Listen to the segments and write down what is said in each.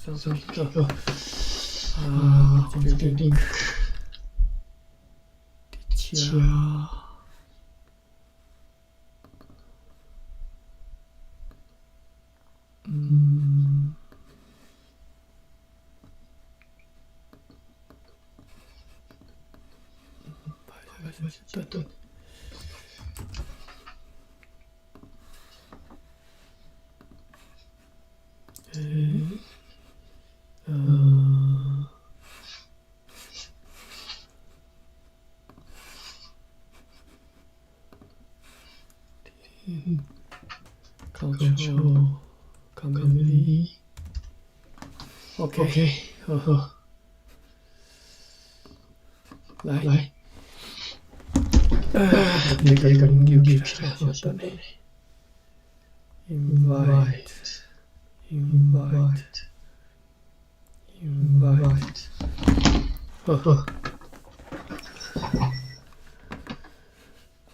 上去了啊，决定第七对。Control Command OK 呵，来，那个扭起来，稍等嘞。Invite，呵。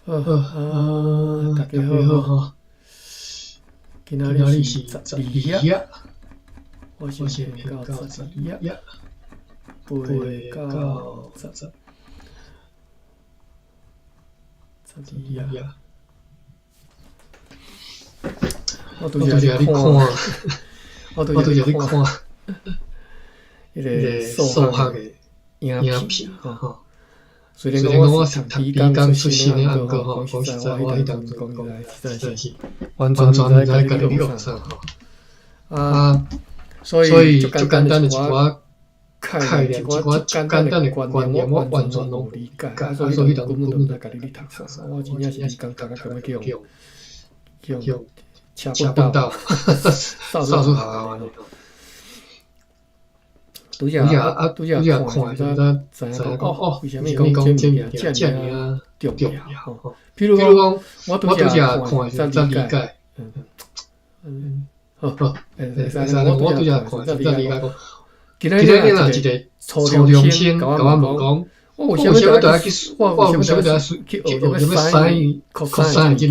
大家好，今仔日是12月，我是先到12月，8到10，12月。我拄则咧看，迄个数学的影片吼。虽然讲我是读理工出身的，毋过吼，讲实在，我迄当阵讲实在是完全毋知家己咧学啥吼。所以最简单的一寡概念，一寡简单的观念，我完全拢理解。所以迄当根本都毋知家己咧读啥。我真正是理工读到根本叫车不到，扫帚好安尼。拄则看，就知影讲哦，为虾米讲这物件遮尔重要吼？比如讲，我拄则看才理解，好，我拄则看才理解讲，今仔日若一个初中生甲我问讲，我为虾米都要去学什么sin、cos 这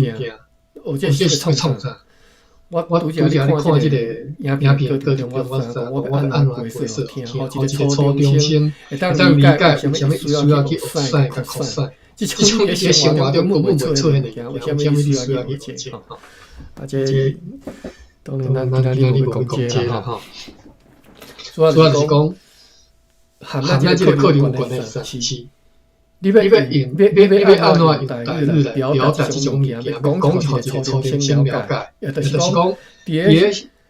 物件，这是创啥？我拄则咧看即个影片课中，我要安怎解释听，好，一个初中生会当理解为虾米需要去学sin甲 cos，即种咧生活中根本袂出现的件，为虾米需要去学这？这当然咱今日会讲这啦吼。主要是讲含咱即个课程有关的是。你要安怎用台语来表达这种物件？讲互一个初中生了解，就是讲伫个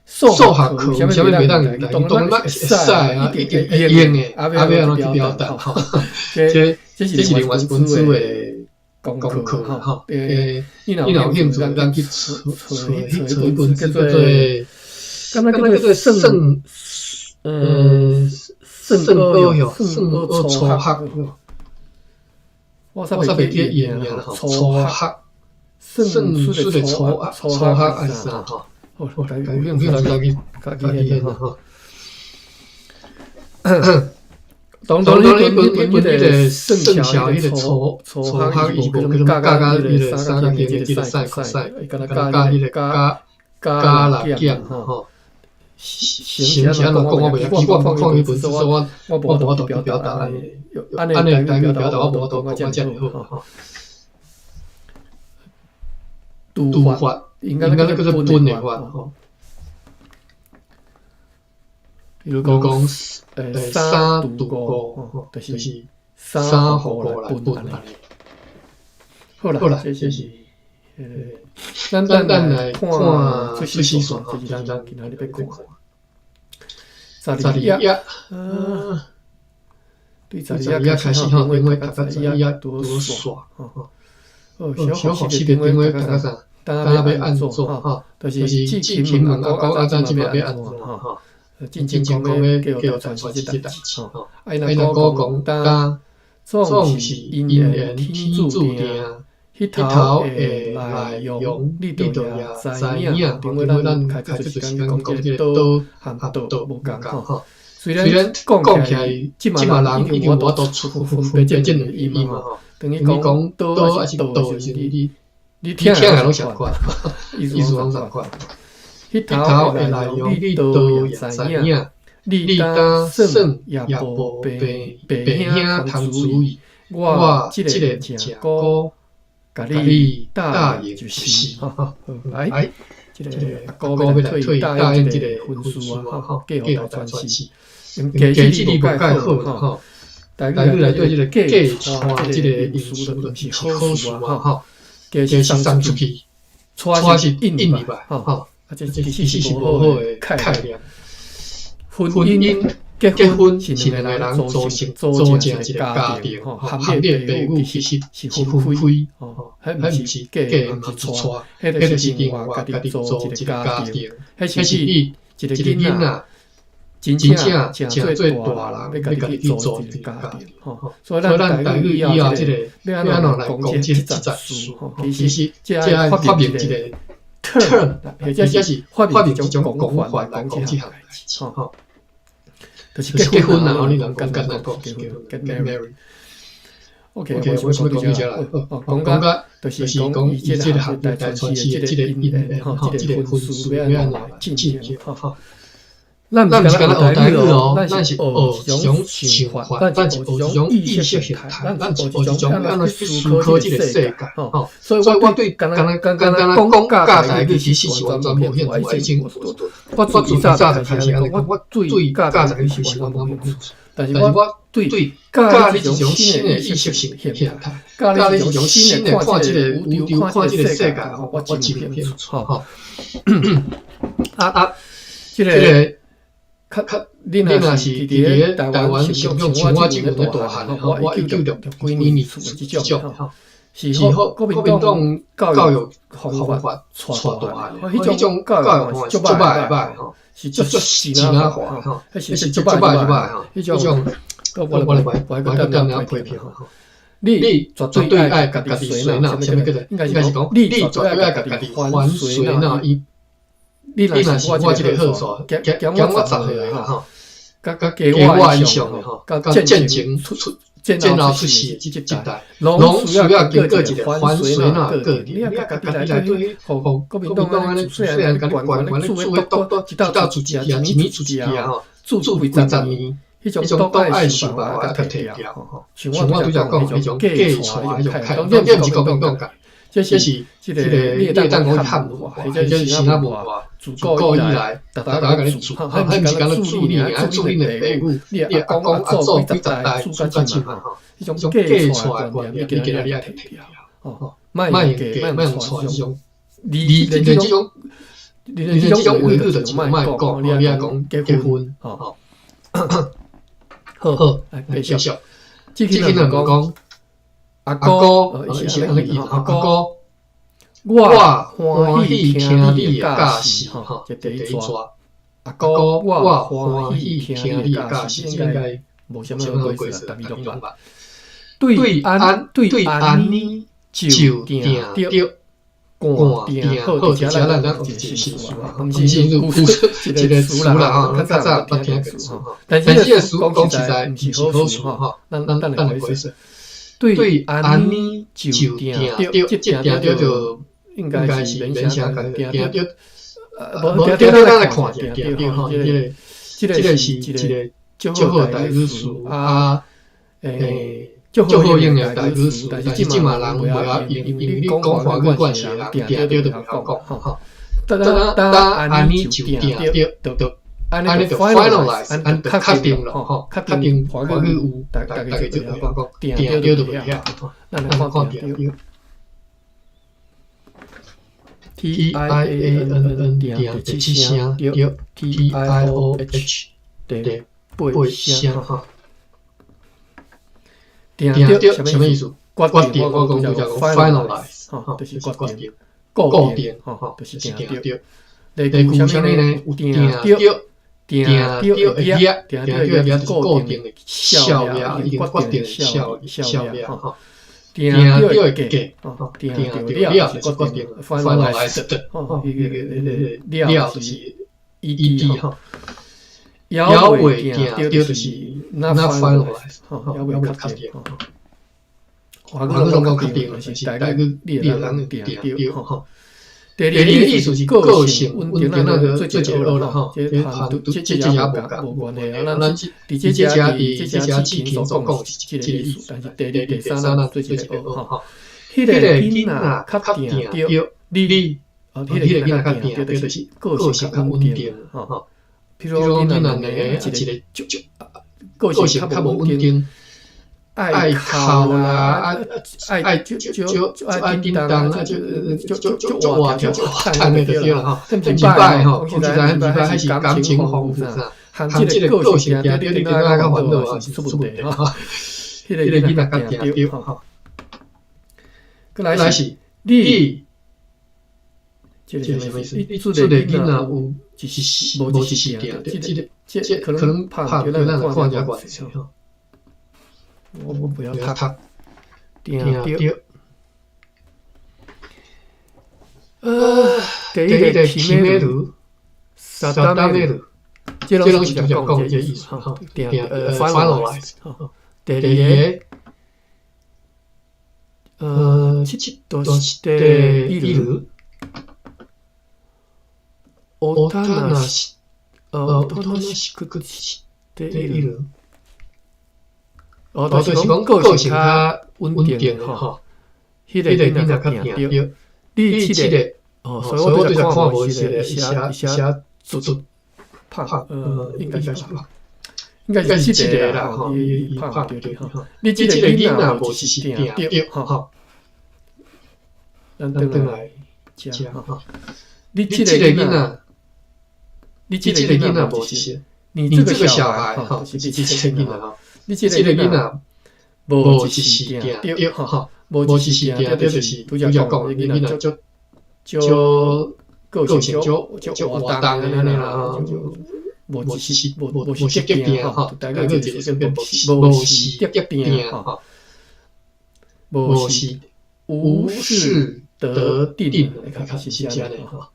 数学课，虾米袂当台语，当然会使啊，一定会用的，要安怎去表达？吼，这是另外一本书的功课吼。你若有兴趣，咱去找一本叫做圣二初学。我煞袂记演吼，初学，圣书的初学还是啥吼？有兴趣咱家己吼。当你本迄个圣桥迄个初学，伊无迄种加迄个三角形迄个sin cos，伊敢若加迄个加啦减吼。形象讲我袂晓记，我看迄本书，我无法度表达安尼台语表达，我无法度讲遮尔好吼。读法应该叫做本的法吼。比如讲三读五，就是三互五来分安尼。好啦，这是咱来看出西线，这是咱今仔日要看。12月，对12月开始吼，因为大家12月多耍，小学习的因为大家啥，大家要安怎吼？就是记平问讲啊，咱即边要安怎吼？进讲要叫传这代志吼。哎，那讲当总是因缘天注定。迄头会来用，你就也知影，因为咱开出时间讲这个刀和刀无共吼。虽然讲起来，即嘛人已经无法度分辨这两个意嘛吼。等于讲刀还是刀，就是你听来拢相款，意思拢相款。迄头会来用，你就也知影，你当算也无白兄通主意，我这个正哥甲你答应就是。来，这个阿哥要来退答应这个婚书啊，嫁予大传氏。家子你无介好吼，大家来对这个嫁传这个姻书的是好事啊吼，家是送出去，娶是印入来吼，这其实是无好的概念。婚姻结婚是两个人组成一个家庭吼，含你的父母其实是分开吼，迄毋是嫁，毋是娶，迄就是另外家己组一个家庭，迄是你一个囡仔。真正做大人，要家己组一个家庭，吼。所以咱台语以后即个要安怎来讲即个事吼？其实即个发明一个 term， 或者是发明一种讲法来讲即项代志，吼。就是结婚啦，你能简单讲结婚 ，get married。OK， 我想讲遮啦，讲甲就是讲以即个大传氏的即个婚书要安怎来进行，吼。咱毋是干那学台语哦，咱是学一种想法，咱是学一种意识形态，咱是学一种安怎去思考即个世界吼。所以我对干那讲教台语其实是完全无兴趣，已经我自早就开始安尼讲，我对教台语是完全无兴趣，但是我对教你一种新的意识形态，教你一种新的看即个宇宙、看即个世界吼，我真有兴趣吼。即个。你若是伫咧台湾想用像我即个大汉吼，我1960几年厝即种吼，是国民党教育方法带大汉，迄种教育方法是足歹吼，是足神啊化吼，迄是足歹吼，迄种我个点样批评吼。你绝对爱家己随呐，啥物叫做？应该是讲你绝对爱家己还随呐伊。你若是我即个好煞，减我10岁啦吼，甲加我以上的吼，甲战后出世即代，拢需要经过一个反水呐过程。你甲家己来对，互国民党安尼虽然甲你管住的多，一道住一年住一啊吼，住几十年，迄种都爱想办法甲摕掉吼。像我拄则讲迄种假传迄种态，当然毋是国民党教。这是即个你会当讲汉文化，或者是其他文化，自古以来，大家甲你做，迄毋是干那注你的父母，你阿公阿祖几十代住甲即嘛吼，迄种假传观念，你今仔日爱摕掉，吼，莫用传即种，连即种话语就莫讲，你爱讲结婚，吼，好，继续，即个人讲。阿哥，伊是安尼意阿哥，我欢喜听你的教示吼，这第一句。阿哥，我欢喜听你的教示，应该无啥物好过说，但是用吧。对安呢，就定着干定好，遮咱讲一个习俗啊，毋是古一个词啦吼，较早捌听过词吼，但是这个词讲实在毋是好词吼，咱来回说。对安呢就定着，即定着就应该是免啥讲定着，无定着咱来看定着吼，即个是一个足好台语词啊，足好用的台语词，但是即嘛人袂晓用，因为你讲华语惯势人定着就袂晓讲吼。当安呢就定着。安尼就 finalize， 安确定了吼，确定华语有，大家就会晓讲，定着就会晓，咱来看定着。TIANN 定第七声，对 TIOH 第八声哈。定着什么意思？决定，我讲叫做 finalize， 哈，就是决定，固定，哈，就是定着。第九什么呢？有定着。定着会业，定着会业就是固定的效业，已经决定的效业吼。定着会价，定着了就是决定 finalized， 吼，伊个了就是 ED 吼。了未定着就是 not finalized， 吼，了未确定。华语拢讲确定，就是大概你人定着吼。第二个意思是个性稳定，那个做一个啦吼，这也无关系啊。咱伫这只之前所讲是这个意思，但是第二、第三咱做一个吼。迄个囡仔较定着你，迄个囡仔较定着就是个性较稳定吼。譬如讲囡仔呢，一个个性较无稳定。爱哭啦，爱就爱叮当啊，就活就叹那个对啦吼，很失败吼，讲实在很失败，还是感情丰富啥，含这个个性定对那个烦恼是出问题吼，迄个囡仔较定对吼。过来是你，这是什么意思？你做个囡仔有就是无一时定，这可能怕叫咱看人关系吼。我不要读，定着。第一个提美路，三大美路，这拢是主角讲的这意思哈。定finalize。第二个，としている。おとなしくしている。就是讲个性较稳定吼，迄个囡仔较定着。你这个所以我对他看无是一下做拍，应该是这个啦吼，伊拍着吼。你这个囡仔无是定着吼，咱转来食吼。你这个囡仔无是，你这个小孩吼，是这个囡仔吼。你这个囡仔无一时定着吼，无一时定着就是拄则讲的囡仔就个性就活动安尼啦吼，无时定吼，大概就是无时定吼，无时无事得定，开始是这样的吼，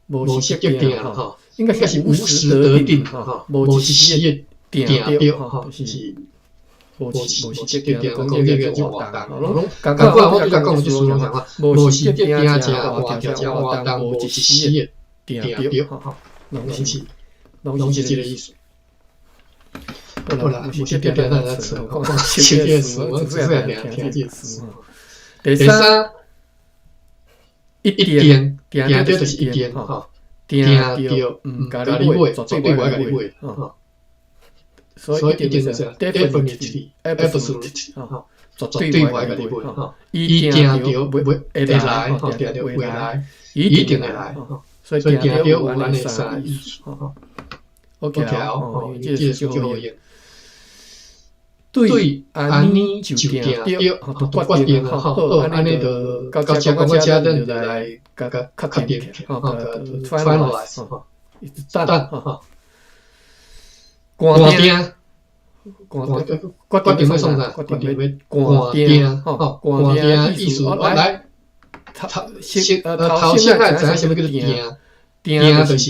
无时定吼，应该是无时得定吼，无一时定着吼，就是。无是定定，讲这个就活动，刚刚我就讲就是讲话，无是定定食活动，无一时定着吼，拢是这个意思。好啦，无是定定咱来词，讲这个词，我只是听这个词。第三，一定定着就是一定吼，定着甲你买，绝对我甲你买吼。所以一定是 definitely absolutely 哈，绝对我甲你买哈，伊定着会来，定着会来，一定会来哈，所以定着有安尼三意思哈。OK 哦，这是最好用。对，安尼就定着，决定哈，好，安尼就到这讲到这，咱就来确定哈，finalize 哈，等哈。决定要创啥？决定要决定吼，决定意思来头先爱知影啥物叫做定？定就是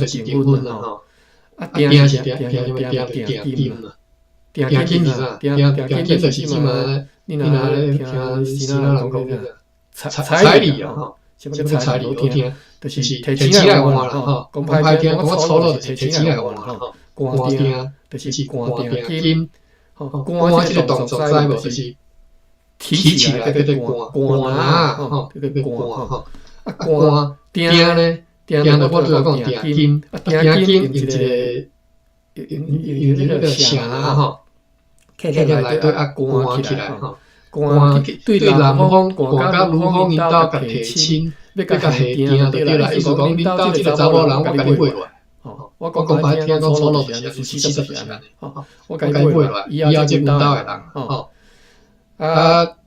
结婚啦吼，定是定金嘛，定金是啥？定金就是即嘛，你若咧听其他人讲彩礼啊吼。什么叫彩礼？好听，就是提钱来换啦吼。讲歹听，讲我粗鲁就提钱来换啦吼。决定就是决定金，吼，决这个动作知无？就是提起来叫做决啊，吼，叫做决吼。啊，决定呢？定呢？我拄仔讲定金，定金用一个绳啊吼，摕来对啊决起来吼。对男方赶甲女方因兜甲提亲，要甲下定就对啦。意思讲，恁兜即个查某人，我甲你买落来。吼，我讲歹听，讲粗鲁就是40就是安尼。吼，我甲你买落来，以后即阮兜诶人。吼，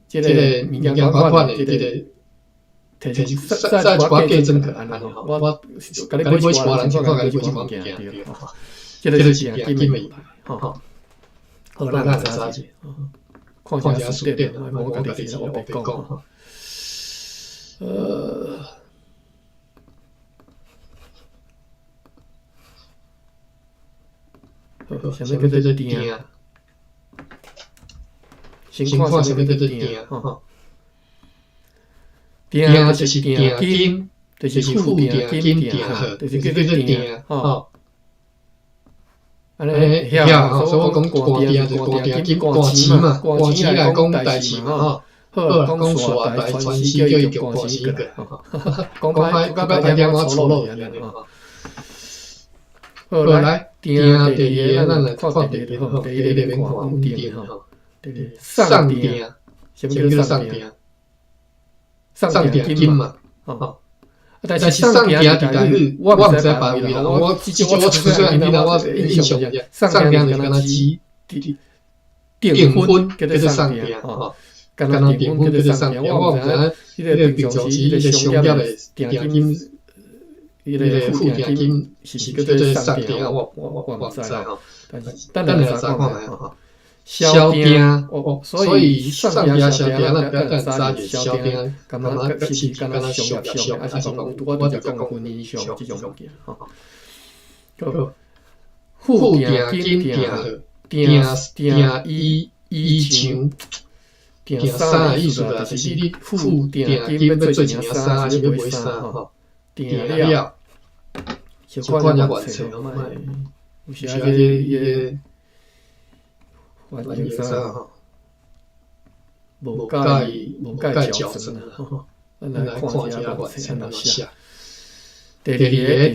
即个物件款的，即个提再一寡计算安尼吼。我甲你买一寡人，我甲你买一寡物件对。吼，即个就是定金诶意思。吼，好，咱知影者。看一下书店，我家己是我白讲哈。什么叫做定？先看什么叫做定哈？定就是定金，就是付定金定好，就是叫做定吼。安尼遐，所以我讲官定就官定金官钱嘛，官钱来讲代志嘛吼。好，讲耍代传世叫伊叫官钱个，讲歹听我粗鲁安尼吼。好来，定第二个咱来看第二个吼，第一个免看五定吼，上定，什么叫上定？上定金嘛，吼。但是上定伫台语，我毋知别位啦。我至少我出细汉囡仔，我印象者，上定就是敢若指订婚叫做上定吼，敢若订婚叫做上定。我毋知迄个平常时迄个商业的定金，迄个付定金是叫做上定，我毋知吼。但是等下来查看觅吼。小定，所以上定小定，咱不要等查就小定，干嘛是干嘛商业上，还是讲我就讲婚姻上这种物件吼。付定金定好，定衣裳，定衫的意思啦，就是你付定金要做一件衫，还是要买衫吼？定了，小看也原册，有时啊个。反正啥吼，无介矫正啊吼，咱来看一下原册安怎写。第二个、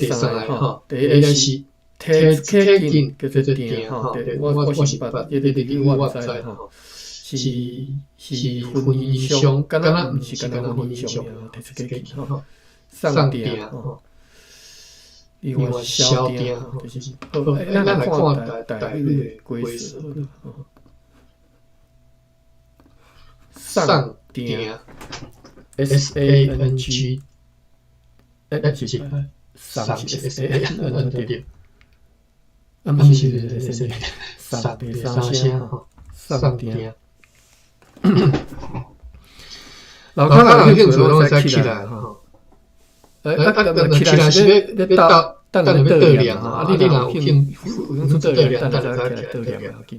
第三个吼，第一个是提起金叫做定吼，我是捌，第二我毋知吼，是婚姻上，敢若毋是敢若婚姻上提起金吼，上定吼。另外小定就是，咱来看台语的规则。上定 ，SANG， 是上是 SAN 对，不是上第三声吼，上定。老康人有兴趣拢使起来吼。起来是要倒，等下要倒凉啊！你若有兴趣倒凉，等下再起来倒凉要紧。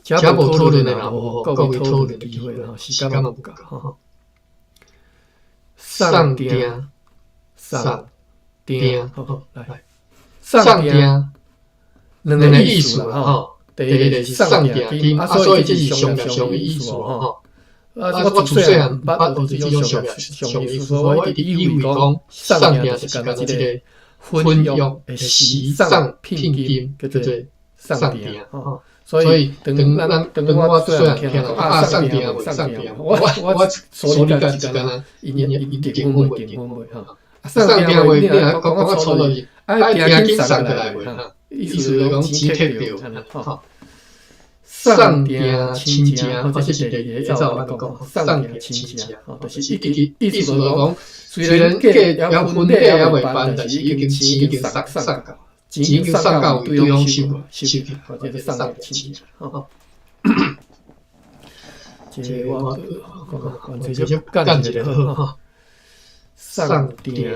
假无讨论的啦，无各位讨论的机会啦，时间嘛不够吼。上定，好，来，上定两个意思啦吼。第一个是上定金，所以这是上的意思吼。我自细汉捌都是这种上意思，所以我一直以为讲上定是干那即个婚约的时上聘金叫做上定吼。所以等我虽然听到上定未上定，我所理解是干那一订婚未吼。上定未你若讲我错落去，定金上起来未哈？意思是讲钱摕着吼。上定亲情，或者是第二个，照我讲，上定亲情，就是意思就是讲，虽然结婚礼还未办，但是已经钱已经上到，钱已经上到对方收去，或者是上定亲情。这我完全就干一个好，上定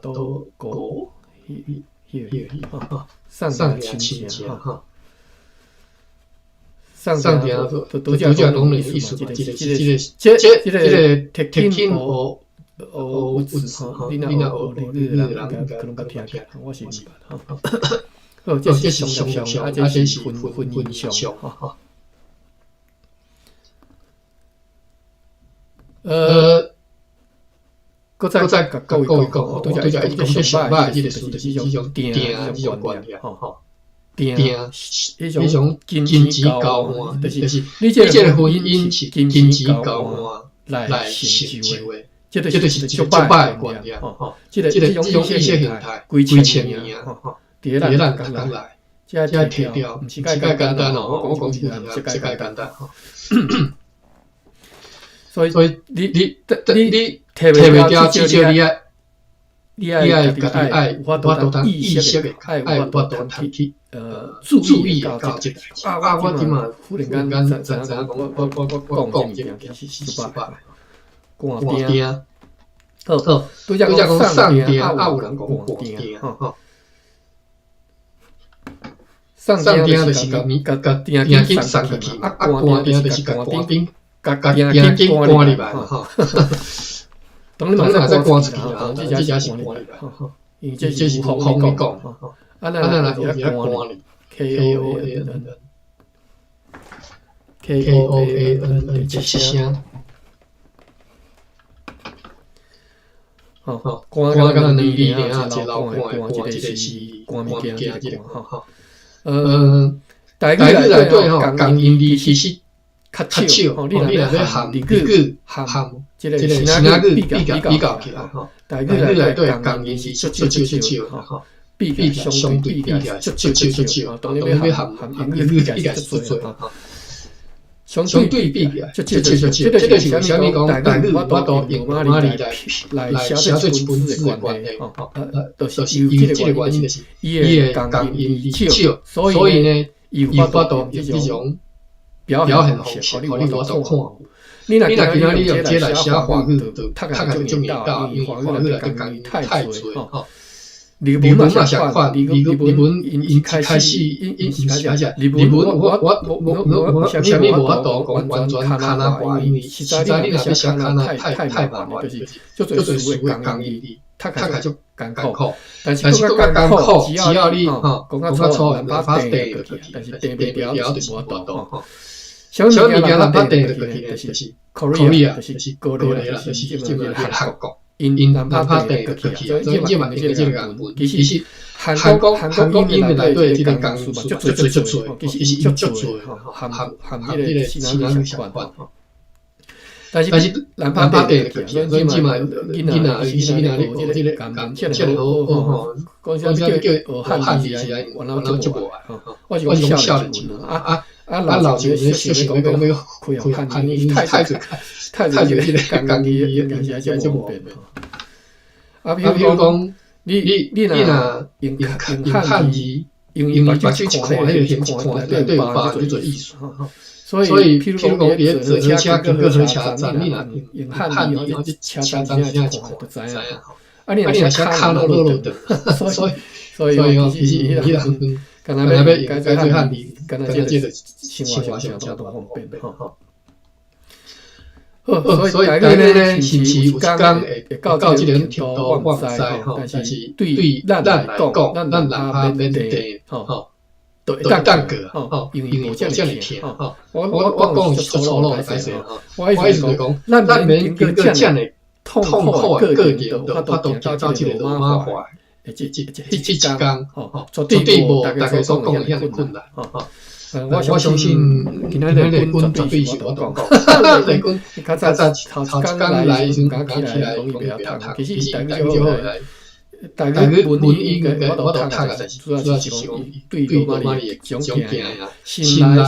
都过。上定亲情哈，上定都讲讲的意思嘛，这个贴近和字哈，你若学日人可能较听起来，我是明白哈。好，这是上，这是婚姻上哈。搁再甲各位讲，我拄则讲上歹即个事，就是这种定这种观念，吼，定迄种金钱交换，就是你这个婚姻是金钱交换来成就的，这就是足歹观念，吼，这种意识形态几千年，吼，第一咱讲来，这摕掉，毋是介简单哦，我讲起来毋是介简单吼。所以你摕袂掉，至少你爱家己爱有法度通意识的，爱有法度通去注意的到这个。我今嘛忽然间知影讲我讲这件事是失败，官定，好，拄则讲上定，有人讲官定，吼。上定就是甲定金送去，官定就是甲官兵甲边紧赶入来吼。当然再赶出去啦，这也是赶入来吼。因为这是有风的讲吼。咱若有伫赶入 KOANN 一声。吼，赶敢若2字尔，一个老赶，一个是赶物件即个吼。台语内底吼，共音字其实较少，吼，你若要含日语含即个新仔语比较起来吼，台语内底共音是足少吼，比较相对比较足少，当然要含英语比较足多吼。相对比较足少，这个是啥物讲？台语我都用马里来写做一本字的关系吼，就是有即个原因，就是伊的共音少，所以呢，有法度用这种表现方式，互你我都看。你若今仔日用这来写华语，就读起就明道，因为华语内底共音太多吼。日文嘛相款，日文因开始因是开始，日文我啥物无法度讲完全看那话，因为实在你若要写看那太慢了，就是做词的共音读起就艰苦，但是讲艰苦，只要你吼讲较粗，咱把定就去，但是定袂了就是无法度吼。小物件咱把定就去，就是 Korea， 就是高丽啦，就是即个韩国。因咱拍定就去啊，所以即嘛是即个原文。其实韩国音的内底即个共数嘛，足多，其实足多吼，含即个新仔语相关吼。但是咱拍定就去啊，所以即嘛囡仔你学即个共切得好吼，讲啥叫学汉字是啊，我老足无啊，我是讲少年时啊，老时咧想要讲要开汉字，太这个共字应该是足无变的。啊，比如讲，你若用汉字，用目睭去看，迄个形看内底有包就做意思。所以，譬如讲，别坐车跟过火车站，你若用汉字，然后去车站真正去看，就知影。啊，你若写卡落的，所以其实迄个，干那要改做汉字，干那这个生活上都方便吼。所以台语呢，是不是有一天会到这个程度，我唔知吼。但是对咱来讲，咱哪怕免地吼，都会当过吼，因为无遮尔听吼。我讲是粗鲁来说吼，我意思是讲，咱免经过遮尔痛苦的过程，就法度行到这个罗马化的一天吼，绝对无大家所讲的遐困难吼。我相信今仔日军绝对是我讲讲，日军较早头一天来时阵讲起来讲伊袂晓读，其实台语就好来，台语文应该我都读啊，但是主要是讲对罗马里的种惊啊，心内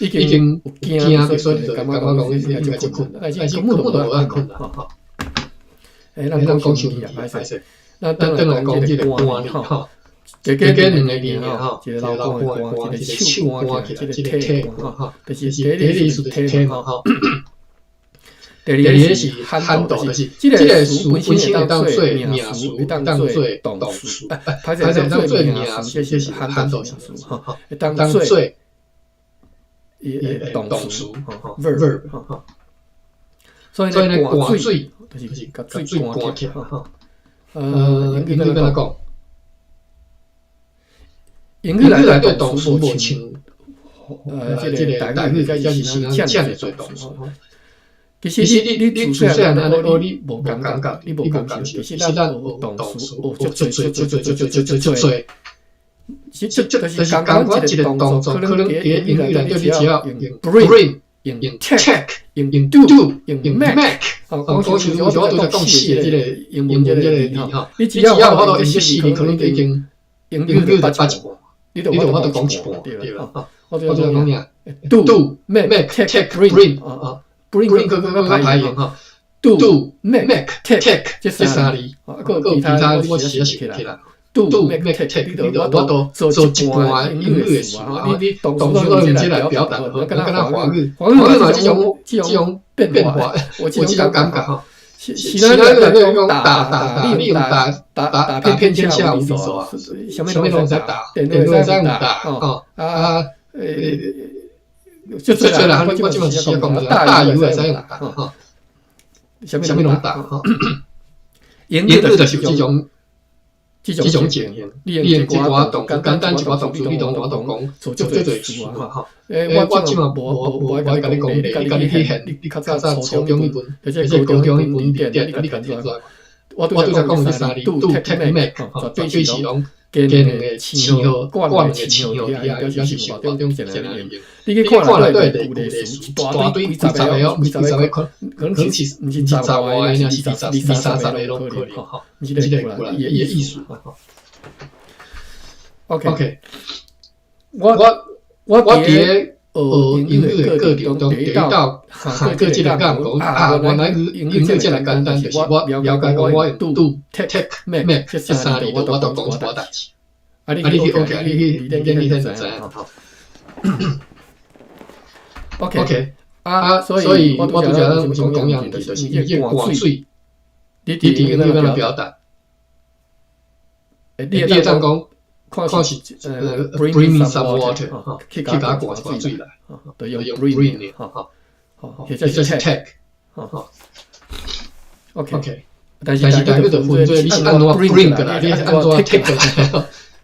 已经有惊，所以就感觉讲迄个就困难，但是根本都无安困难吼。咱讲手机啊，歹势，咱等来讲即个观念吼。加两个字吼，一个老公的官，一个手官起来，一个体官吼，就是第一是体吼，第二是handle，就是这个词本身会当做名词，会当做动词，歹势当做名词，这是handle名词吼，会当做动词吼 verb 吼，所以呢，灌水就是甲水灌起吼，英语怎么讲？英语内底动词无像，这个台语该是像这样做动词。其实你自细汉安尼学，你无感觉，你无感觉。其实咱学动词学足多。就是感觉一个动作，可能伫英语内底你只要用 bring、用 take、用 do、用 make， 讲像我拄则讲死的这个英文这个字吼，你只要有法度用这四字，可能就已经英语就捌一半。你就我都讲一半对啦，我就讲啥 ，do make take bring bring 个排用哈 ，do make take 这三字，个其他我写起来 ，do make take 你都我都做一半英语的事啊，你动词都用这来表达，跟咱华语嘛这种变化，我这种感觉哈。其他的那种打，你用打遍天下无敌手啊！什么东西在打？电脑在打哦虽然我即嘛是讲大鱼会使用打吼，啥物拢打吼。英语就是即种情形，你用一寡动简单一寡动作，你同我讲做做事啊吼。我即嘛无爱甲你讲例，甲你去现，你较早初中迄本，而且高中迄本字典，你家己做。我拄则讲即三字拄 take make 吼，绝对是拢加两个星号，挂两个星号伫遐，表示生活当中自然而然。你去看内底古历史，大堆几十个可能是毋是10外个，是20-30个拢可能吼。即个古来伊个意思吼。OK， 我伫英语的课程中第一道个即个讲原来英语这么简单，就是我了解讲我用do take make 这三字我都讲一寡代志。你去 OK， 你去就知影吼。OK， 所以我拄则有讲样的，就是你灌水，你伫英语要表达，你会当讲。看是bring me some water 哈，去甲我灌一罐水来，就用 bring 哈，或者是 take 哈 ，OK， 但是大家就分做你是按怎 bring 过来，你是按怎 take 过来，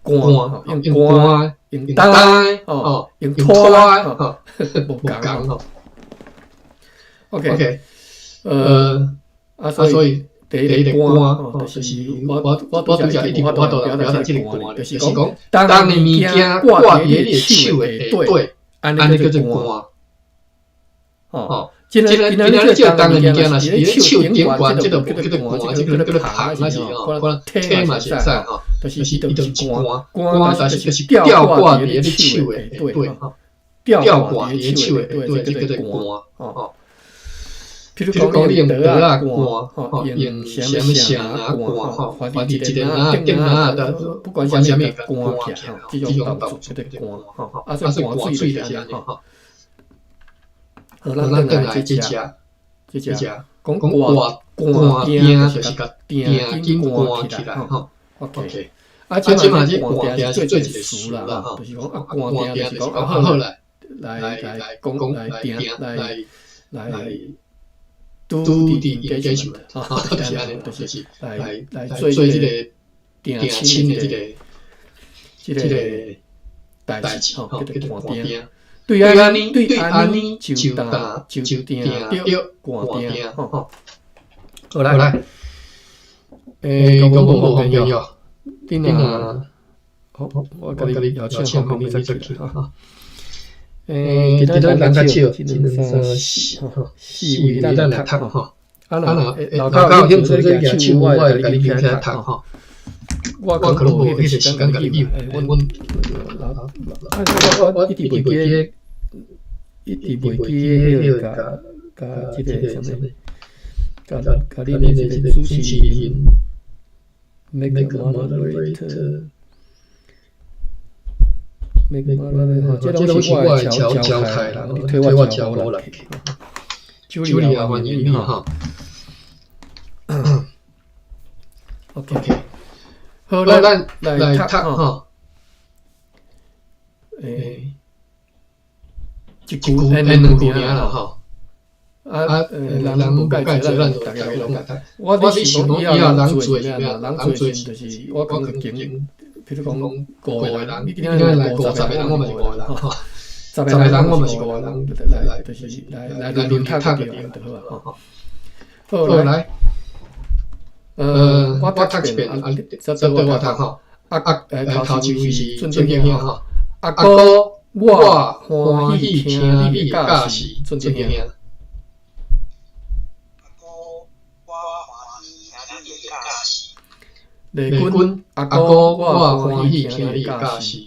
灌用灌用带哦，用拖哈，无共吼 ，OK， 所以。第一个歌，就是我拄则一直我都表达即个歌，就是讲，当你物件挂伫你手的下底，安尼叫做歌。哦，今仔日即个当的物件，若是你手顶悬，即个叫做歌，即个叫做拍，那是吼，可能体嘛是会使吼，就是伊就是歌，歌就是吊挂伫你手的下底，吼，吊挂伫你手的下底，即叫做歌，吼。譬如讲你用刀啊灌，吼，用什么绳啊灌，吼，反正一个哪顶哪的，不管什么灌起来，吼，这种动作就对灌，吼，啊，所以灌水就是安尼，吼。好，咱转来这只，讲灌钉就是甲钉紧灌起来，吼。OK， 啊，即嘛是灌钉是做一个词啦，吼，就是讲啊，灌钉就是讲啊，好来讲来钉来。do the engagement， 就是安尼，就是来做即个定亲的即个代志，吼，叫做灌钉。对安尼就打就定着灌钉，吼。好来，讲无朋友，顶啊，我甲你邀请后面再做去哈。其他人较少，4位咱来读吼。啊若老高有兴趣这个手我会甲你拼起来读吼。我可能无迄个时间甲你比，阮我一直袂记迄个甲即个啥物，甲你面即个主持人 make a moderator。这拢是我的交代啦，你推我交我来。酒里啊，欢迎你哈。OK， 好，咱来读哈。一句两句啦哈。人无介做，咱就大家拢来读。我是想讲以后人做就是我讲个经。譬如讲5个人，你今天来50个人，我嘛是5个人吼，10个人我嘛是5个人，来就是来轮流读个对就好啊吼。好来，我读一遍，再对我读吼。头一是尊敬兄吼，阿哥我欢喜听你教示，尊敬兄。丽君，阿哥，我欢喜听你教示。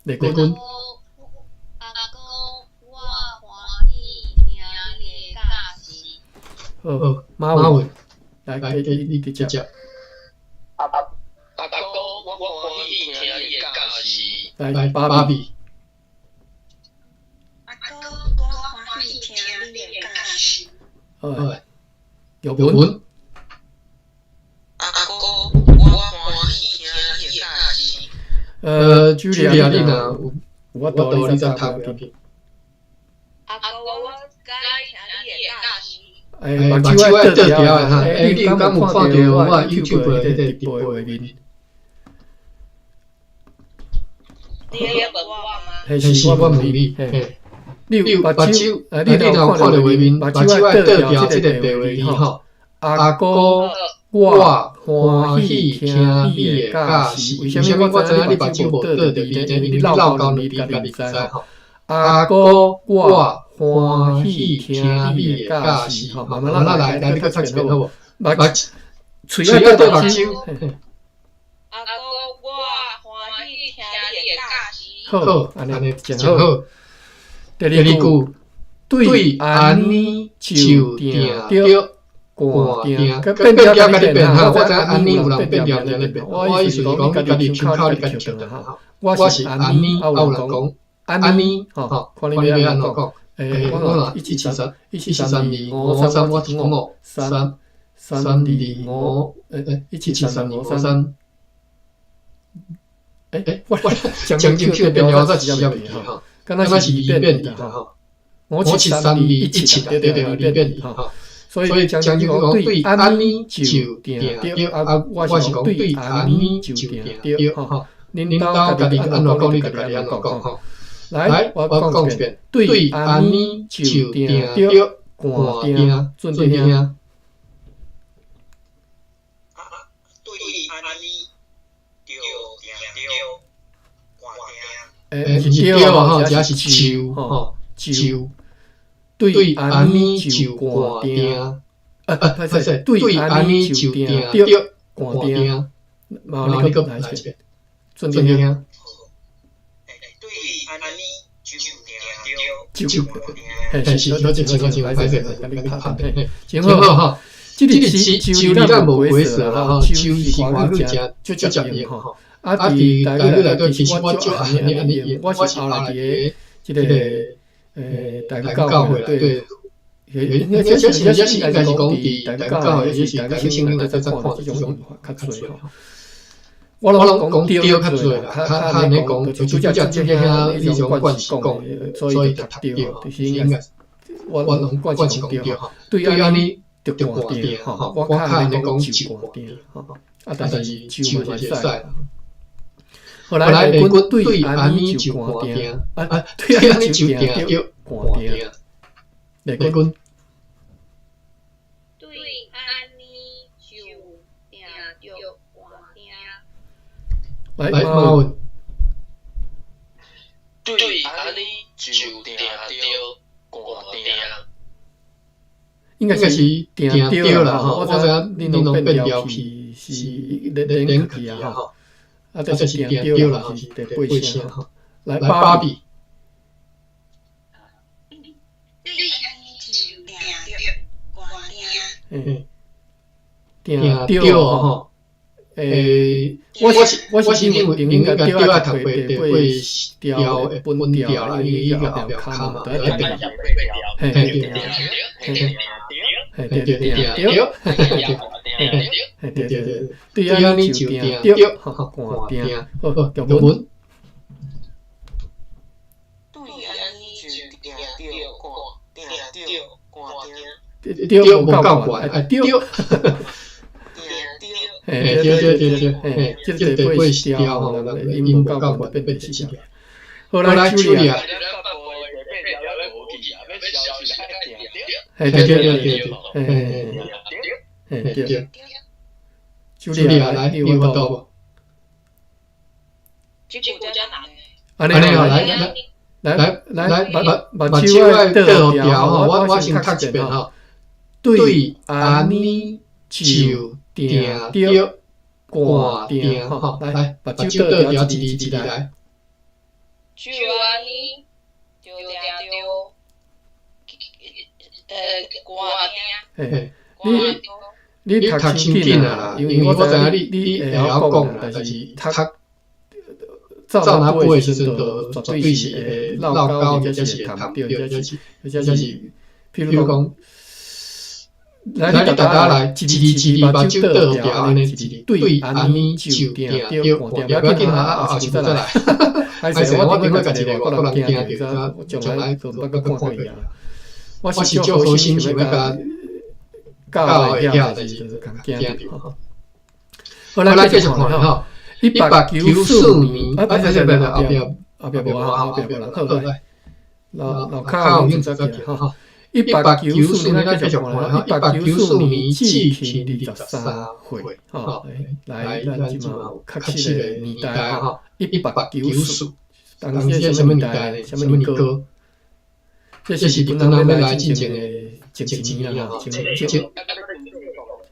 丽君，阿哥，我欢喜听你教示。好，马文，来，你直接。阿哥，我欢喜听你教示。来，芭比。阿哥，我欢喜听你教示。好，有文。茱莉亚，你若我道你才读袂要紧。阿哥，我该听你的教示。目睭爱倒调的哈，你有敢有看到我 YouTube 迄个直播画面？你咧问我吗？迄是我问你，你有目睭，你若有看到画面，目睭爱倒调即个白话字吼。阿哥，我欢喜听你的教示，为什么我知影你目睭无倒着呢？因为你老高你家己知吼。阿哥，我欢喜听你的教示，吼，慢慢来，你较一遍好无？喙仔对目睭。阿哥，我欢喜听你的教示。好，安尼真好。第二句，对安尼就定着寒定，变调家己变哈，我知安尼有人变调家己变，我意思是讲你家己参考，你家己唱的哈。我是安尼，有人讲安尼，吼，看你要安怎讲？我讲1773，1732533，我讲我33251773253。我将进去变调再起要变哈，刚才是2变的哈，573217对2变的哈，所以将进讲对安尼就定着，我是讲对安尼就定着哈，恁兜家己安怎讲，你就家己安怎讲哈。来，我讲一遍，对安尼就定着寒定，准对听。是对啊，这是就吼，就对安尼就寒定，不是对安尼就定着寒定，毛你个来一遍，准听。对安尼就定着，是，好，真来来，真好哈。这个就咱无鬼事啦吼，就是华语真就接应吼。啊！伫台语内底，其实我就安尼，我是后来伫即个台语教会对，这是应该是讲伫台语教会，也是台语圣经内底在看即种文化较侪吼。我拢讲对较侪啦，较安尼讲，就主要即迄种惯习讲，所以读对，就是应该我拢惯习讲对吼。对安尼就寒定吼，我较安尼讲就寒定吼，啊，但是就嘛是使啦。后来美军对安尼就寒定，对安尼就定着寒定。美军对安尼就定着寒定。来，马文。对安尼就定着寒定。应该是定着啦吼，我知影恁拢变调去是连去啊吼。啊，这是定着啦，是第八声吼。来，芭比。对安尼就定着寒定。定着吼。我是应该调啊，读第八调的本调啊，伊个后壁卡嘛，对对对，对安尼就定着寒定，好，调文。对安尼就定着寒定，调无够悬，调。对，这第八调吼，音无够悬，变第四调。好来，茱莉亚。对，茱莉亚来，你有法度无？安尼好，来，目睭爱倒调吼，我先读一遍吼。对安尼就定着寒定吼，来，目睭倒调一字来。就安尼就定着寒定。你读清紧啦，因为我知影你会晓讲，但是读走哪步的时阵，就绝对是会绕高，或者是会读对，或者是，譬如讲。来，你大家来，一字目睭倒调安尼一字，对安尼就定着寒定，不要紧啊，后一步再来。歹势，我顶下甲一个外国人惊着，我从来都捌看过伊啊。我是足好心想要甲教会遐代志，就是共惊着吼。好，咱继续看吼，194年，后壁无啊，后壁无人好来，老靠用这个吼。194年，咱继续看吼，194年治平23岁，吼，来，咱即嘛有确切的年代吼，194，当时什么年代呢？什么年歌？这是日本人要来进前的前年啦，前，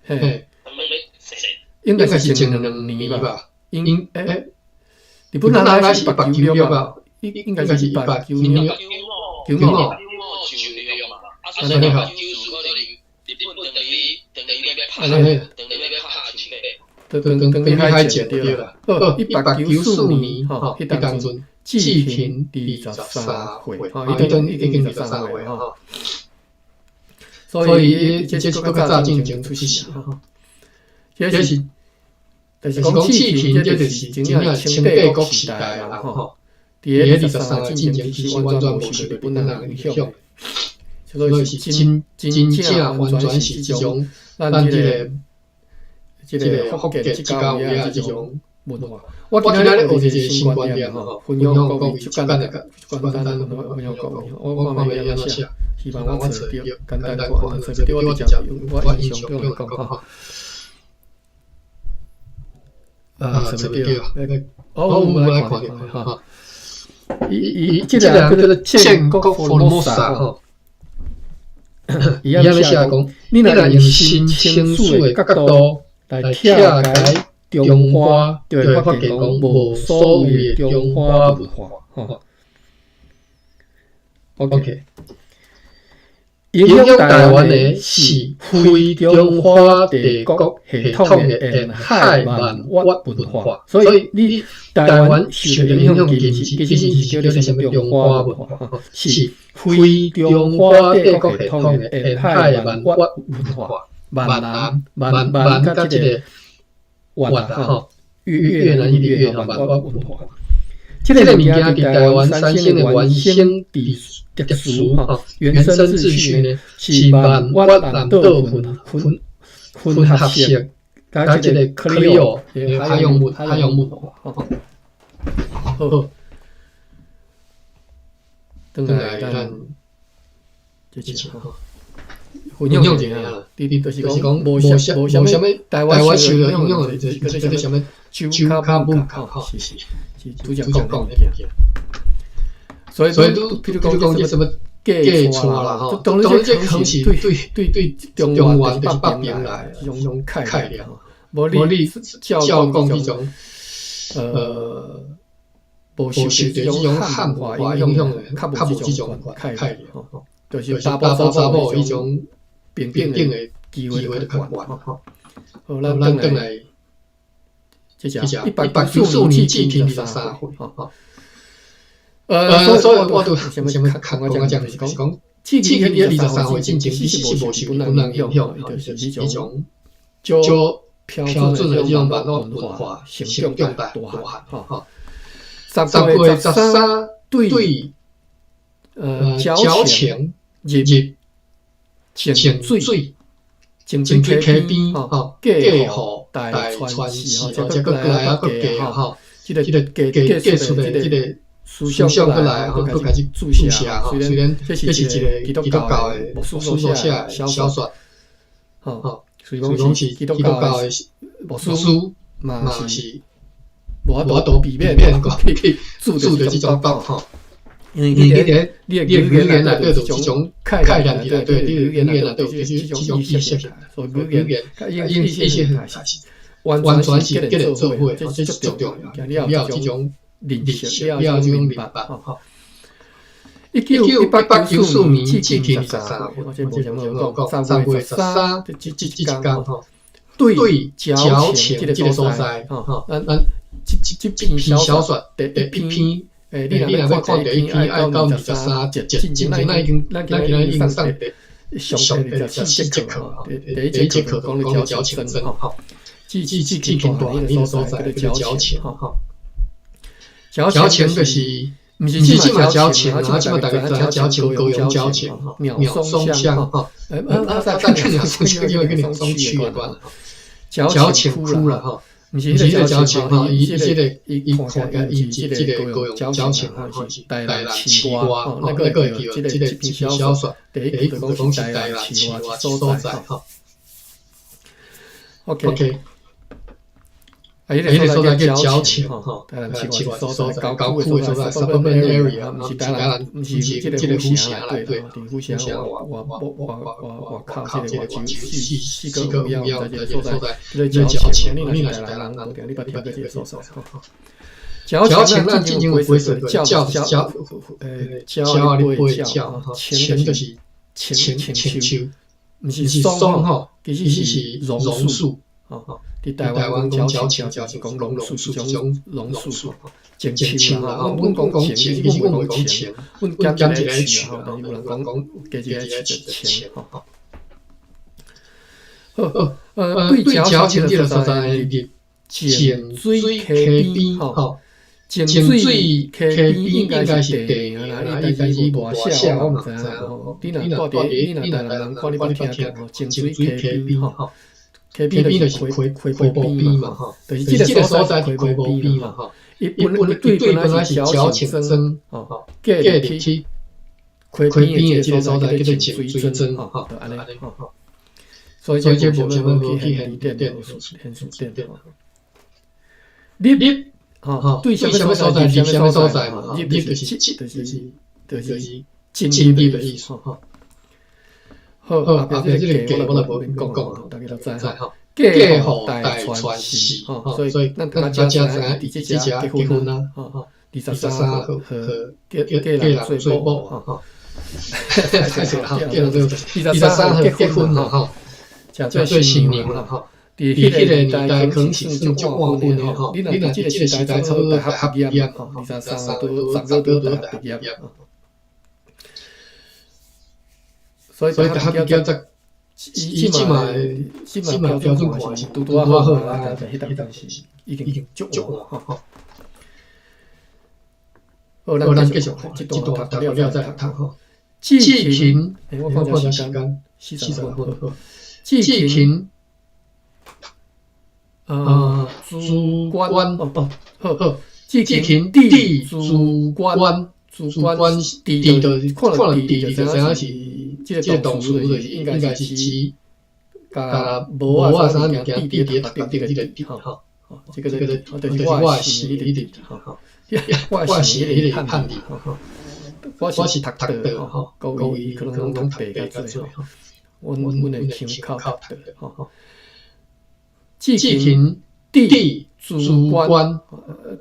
嘿，应该是前2年吧？日本人来是196吧？应该是196。安尼吼，等于海前对啦。194年吼，迄当阵治平23岁，吼，已经23岁吼。所以这是更较早进前出世吼。这是，就是讲治平，这就是真正清帝国时代啦吼。伫个23个进前其实完全无受日本人影响。所以是真正完全是一种咱即个福建即家位啊，即种文化。我今仔日学一个新观念吼，分享国语，简单分享国语。我看袂安怎写，希望我找着简单看，找着我直接用我印象中来讲吼。找袂着，我们来看看哈。即个人叫做建国福尔摩沙吼。伊安尼写讲，你若用新清水的角度来拆解中华，就会发现讲无所谓的中华文化，吼。OK， 影响台湾的是非中华帝国系统的沿海万越文化，所以你台湾受影响其实是叫做什么中华文化，是非中华帝国系统的沿海万越文化，闽南甲即个越南吼，越南语的越南万越文化。这个物件伫台湾产生的原生特殊吼，原生秩序呢是万越南岛混合式，甲即个克里奥海洋文化吼。好，等来咱这次吼，分享一下啦。就是讲无啥物台湾受到影响的，就是叫做啥物酒卡文化吼，是主讲讲的物件。所以譬如讲这什么嫁娶啦吼，当然这可能是对中原就是北边来这种概念吼，无你照讲这种无受到这种汉化影响的，较无这种概念吼，就是查某迄种平等的机会就较悬吼。好，咱转来，这只194年治平23岁吼。所以我都什么看我讲就是讲，治平23岁进前其实是无受日本人影响，就是一种较标准的这种万越文化成长大汉吼。10月13对交情入清水。清溪边吼，嫁互大川市吼，这个来啊，个嫁吼，这个嫁出的这个思想过来，然后佫开始注写吼。虽然这是一个基督教的牧师所写的小说，吼，虽讲是基督教的牧师嘛是无法度避免讲去注着这种道吼。因为你的语言内底就这种概念伫内底，你语言内底就这种意识，所以语言意识很大，完全是跟人做伙，这是最重要。你要这种认识，你要这种明白吼。194年治平23岁，这无什么讲3月13这天吼，对交情这个所在吼，咱这篇小说第一篇。你若要看第一篇爱到23节，进前咱今仔已经上上第4节课吼，第一节课讲了交情真吼，记平大汉迄个所在叫做交情吼。交情就是毋是即嘛交情，然后即嘛大家知影交情高雄交情吼，鸟松乡吼，再看鸟松乡又一个鸟松区的关，交情窟啦吼。毋是迄个交情吼，伊看个伊即个高雄交情吼，是台南市外吼，那个叫即个一篇小说，第一句就讲是台南市外所在吼。OK， 迄个所在叫交情吼，台南市外所在，高区的所在 ，suburban area， 毋是台南，毋是即个府城内底，府城我靠，即个四个五幺的所在，叫交情，你若是台南人，你捌听过即个所在吼。交情咱进前有几说交你不会交，情就是情秋，毋是松吼，其实是榕树吼。伫台湾讲交情，讲榕树是种榕树，情秋啦。阮讲情，其实阮讲情，阮减一个曲吼，但是有人讲加一个情吼。对交情这个所在的井水溪边吼。井水溪边应该是地啊啦，伊但是无大小，我毋知影吼。你若台南人看你捌听过吼，井水溪边吼，溪边就是溪埔边嘛吼，就是即个所在是溪埔边嘛吼。伊对本来是交情庄吼，隔入去溪边的即个所在叫做井水庄吼，就安尼吼。所以这无什么无去现店店吼。你对什么所在入什么所在嘛？入就是进入的意思吼。好，后壁这个价我就无讲讲，大家都知吼。价互代传世吼，所以咱家知影伫即只结婚啊，吼，23号和嫁人做某吼，23号结婚啦吼，做新娘啦吼。伫迄个年代可能是种晚婚的吼，你若伫即个时代差不多大学毕业吼，23号都10个都大学毕业，所以大学毕业则伊即嘛标准看是拄啊好啊，但迄当时已经足晚吼。好，咱继续看，即段读了再读吼。季芹，我看下时间40分好。季芹。主官好，季芹地主官地的看了地就知影是即个动词，就是应该是指甲无啊啥物件地伫特定即个地吼，这个就是我是迄个吼，我是迄个汉地吼，我是读的吼，各位可能读地较侪吼，阮会听靠读的吼。季芹地主官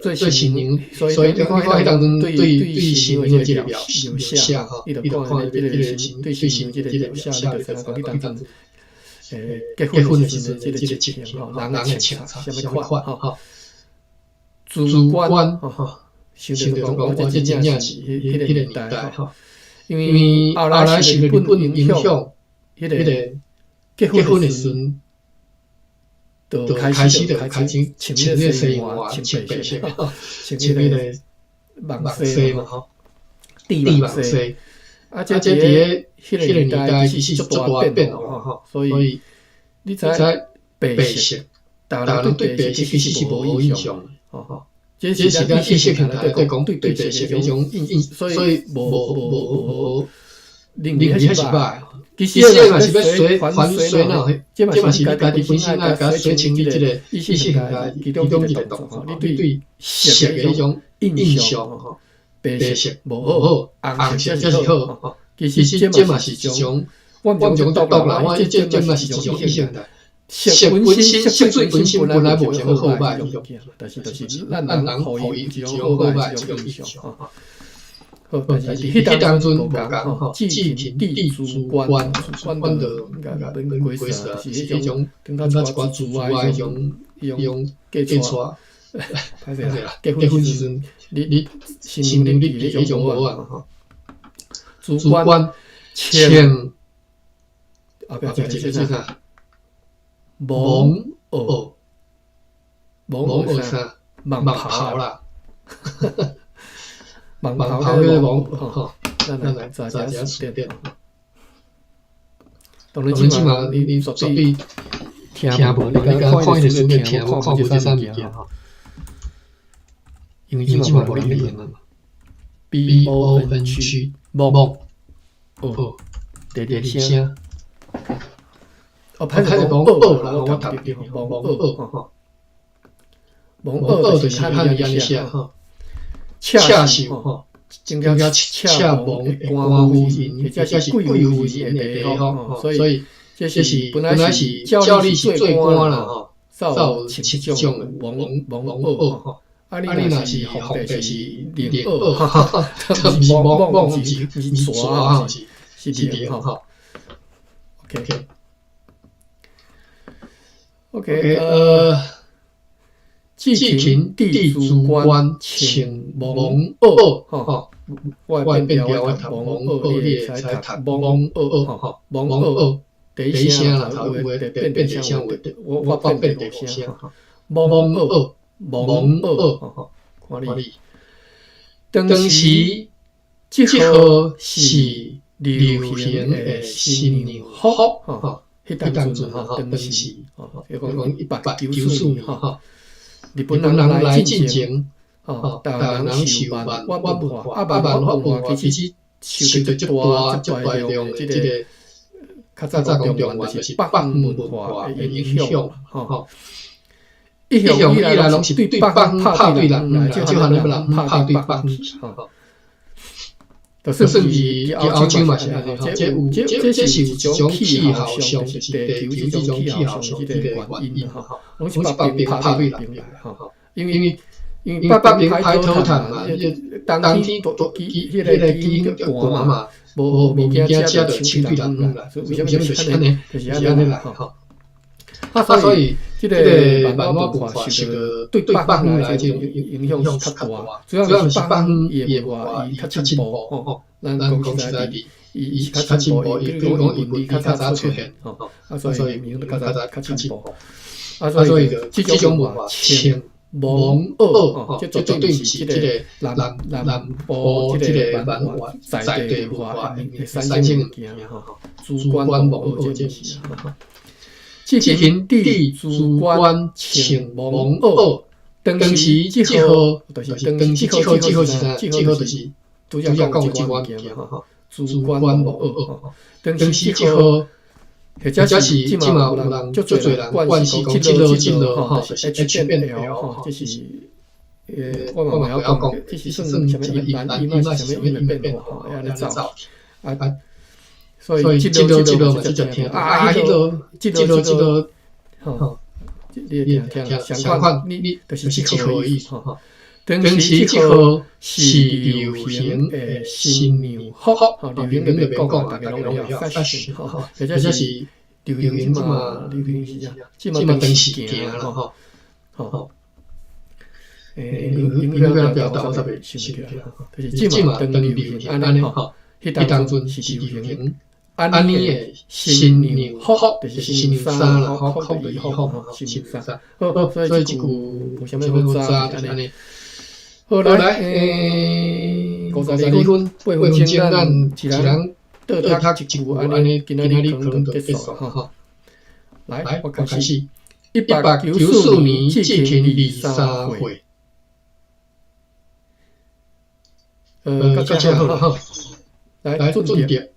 做新娘，所以你看迄当中对新娘的这个描写吼，伊就看这个对新娘这个描写，你就知影讲迄当中结婚的时阵这个情吼，人的情啥物款吼，主官吼，想着讲我这真正是迄个年代吼，因为后来是日本影响迄个结婚的时阵。就开始请迄个西话，请白色，请迄个墨西嘛吼，地墨西。啊，这伫个迄个年代其实足大变吼，所以你知白色，大人对白色其实是无印象吼。这是咱意识形态在讲对白色迄种印，所以无认为迄是歹。其实嘛是要还随呐，这嘛是你家己本身啊，甲随清理即个意识形态其中一个动作，你对色的迄种印象吼，白色无好，红色才是好。其实这嘛是一种，我从独啦，我这嘛是一种意识形态。色本身，色水本身本来无什么好歹迄种，但是咱人互伊一种好歹一种印象吼。好，但是迄当阵无讲吼，季芹地主官的本规则是迄种跟他一寡主啊，迄种嫁娶，歹势啦，结婚时阵你新娘你迄种无啊吼，主官签后壁这个啥？蒙袄啥？蟒袍啦。网跑的网吼，咱来查一下词典。当然，即嘛你绝对听无，你甲看伊个书面听无，看无这啥物件吼。因为即嘛无人咧用啊嘛。BONG 梦哦，第二声。歹势讲恶啦，我读着梦恶吼。梦恶就是汉字安尼写吼。恰秀吼，真正恰梦的官夫人，或者是贵夫人的地方吼，所以这是本来是照理是做官啦吼，才有七种的蒙恶吼。啊，你若是皇帝是连恶，不是蒙，不是蛇吼，是连吼。OK， 祭群地主官请蒙恶吼，我变调我读蒙恶，你会使读蒙恶吼，蒙恶第一声啦，头有诶变第二声有，我变第五声吼，蒙恶蒙恶吼，看你。当时即号是流行诶新年福吼，迄当阵吼，当时吼，要讲1894年吼。日本人来进前，大人受万文化，万化其实受着足大量即个较早讲中原就是北方文化的影响，吼。一向以来拢是对北方拍对南，就像你们人拍对北，吼。就算是澳洲嘛是安尼，这是一种气候上，就是地球这种气候上即个原因吼，拢是北边拍对南来吼。因为北边海土炭嘛，冬天迄个基因寒嘛，无物件食就清对南来，所以为什么就是安尼，就是安尼来吼。所以即个漫画文化受到对北方来即种影响是较大，主要是北方伊文化伊较进步吼。咱讲实在的，伊是较进步，伊比如讲伊文较早出现吼，所以名都较进步。所以即种文化清蒙恶吼，这绝对毋是即个南部即个文化在地文化的三种物件吼，主观蒙恶这是吼。祭群地主官请蒙恶，当时即号就是当时即号是啥？即号就是主要讲有即款物件吼，主官蒙恶吼。当时即号或者是即嘛有人足侪人惯是讲即落吼，就是 H 变 L 吼，这是我嘛要讲，这是算什么阴蓝阴嘛是什么阴的变化吼，安尼走啊。所以即落嘛是就听啊，迄落，吼，你听相款，你就是即号意思吼。当时即号是流行诶新年福，吼，流行就免讲，大家拢会晓 fashion 吼，或者是流行即嘛，流行是啥？即嘛当时行啦吼，吼，英语表达我特别想起来，就是即嘛当流行安尼吼，迄当阵是流行。安尼诶新年福，就是新年衫啦，福利福吼，新年衫。好，所以即句有啥物好查安尼。好来，52分8分钟，咱一人倒读一句安尼，今仔日可能就结束吼。来，我开始。194年祭天23岁。到这好了吼。来，准点。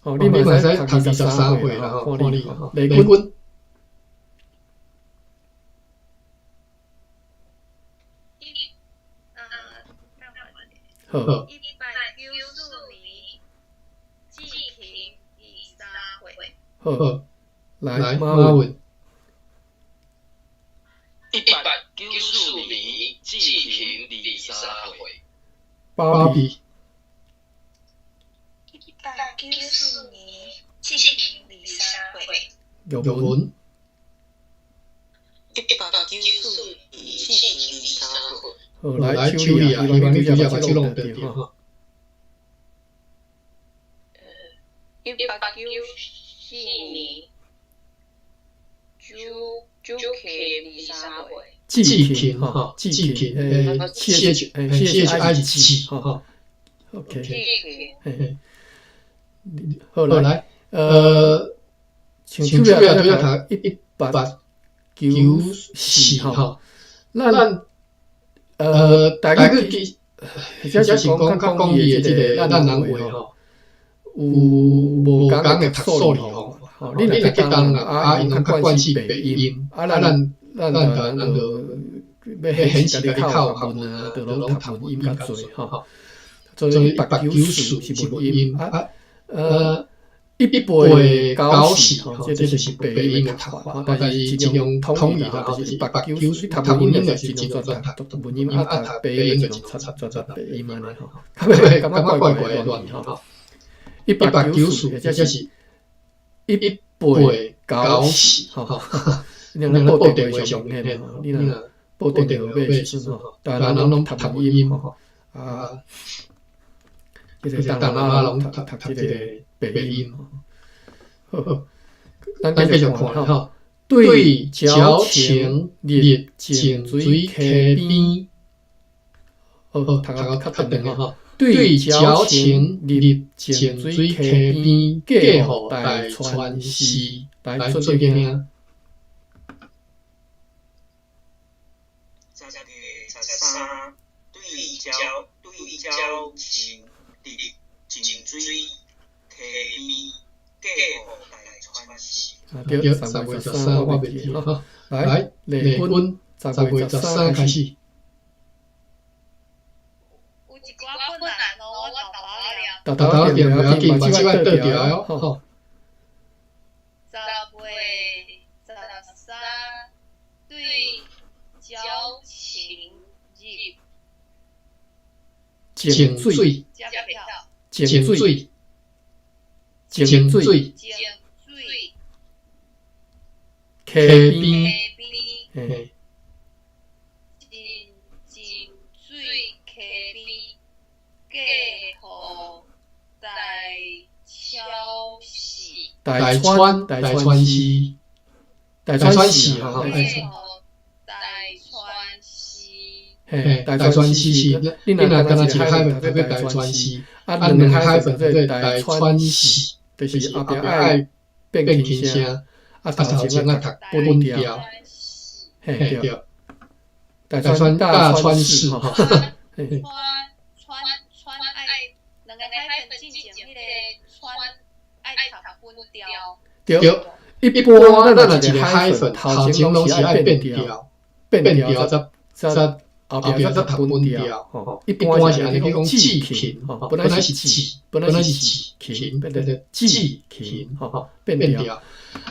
哦，你嘛使读23岁啦吼，看你吼，雷军。好。194年，祭天23岁。好，来马文。194年，祭天23岁。芭比。194年，祭天23岁。玉文。194年，祭天23岁。好，来秋丽啊，希望你主角把手弄对点哈。194年，就可以23岁。季芹哈，季芹，CHI 是季哈 ，OK， 好来，像手表都要读194哈，咱大概或者是讲较讲伊的即个咱人话吼，有无共的读数字吼，你若去当啊，因拢较惯是白音，啊咱台湾人就要显示家己较有学问啊，就拢读文音较侪吼，所以194是文音啊194吼，这就是白音的读法，但是尽量统一啦，就是194读文音就是尽量读文音，啊读白音就尽量读白音安尼吼，感觉怪怪的乱吼，194或者是194吼，你若报电话上面吼，你若报电话买时阵吼，台湾人拢读文音吼，啊，即个台湾人拢读即个白音吼。咱继续看吼，对桥前立净水溪边，好，读到较确定吼。对桥前立净水溪边，嫁予大川氏，来做做听。33对桥前立净水溪边。对，10月13我袂记吼，来，丽君10月13开始。有一寡困难咯，我豆豆念袂要紧，把手要倒掉哟吼。10月13对交情日，净水，净水。净水，溪边，嘿，净水溪边，嫁予大川市，大川市哈，嘿，大川市是，你若敢若一个海份特别大川市，啊，两个海份做大川市。就是后壁爱变轻声，啊头前啊读本调，嘿对，大川市吼，川爱两个海份进前迄个川爱读本调。对，一般咱若一个海份头前拢是爱变调，则后壁则读本调，吼，一般是安尼讲季芹，吼，本来是季，芹，变成季芹，吼，变调。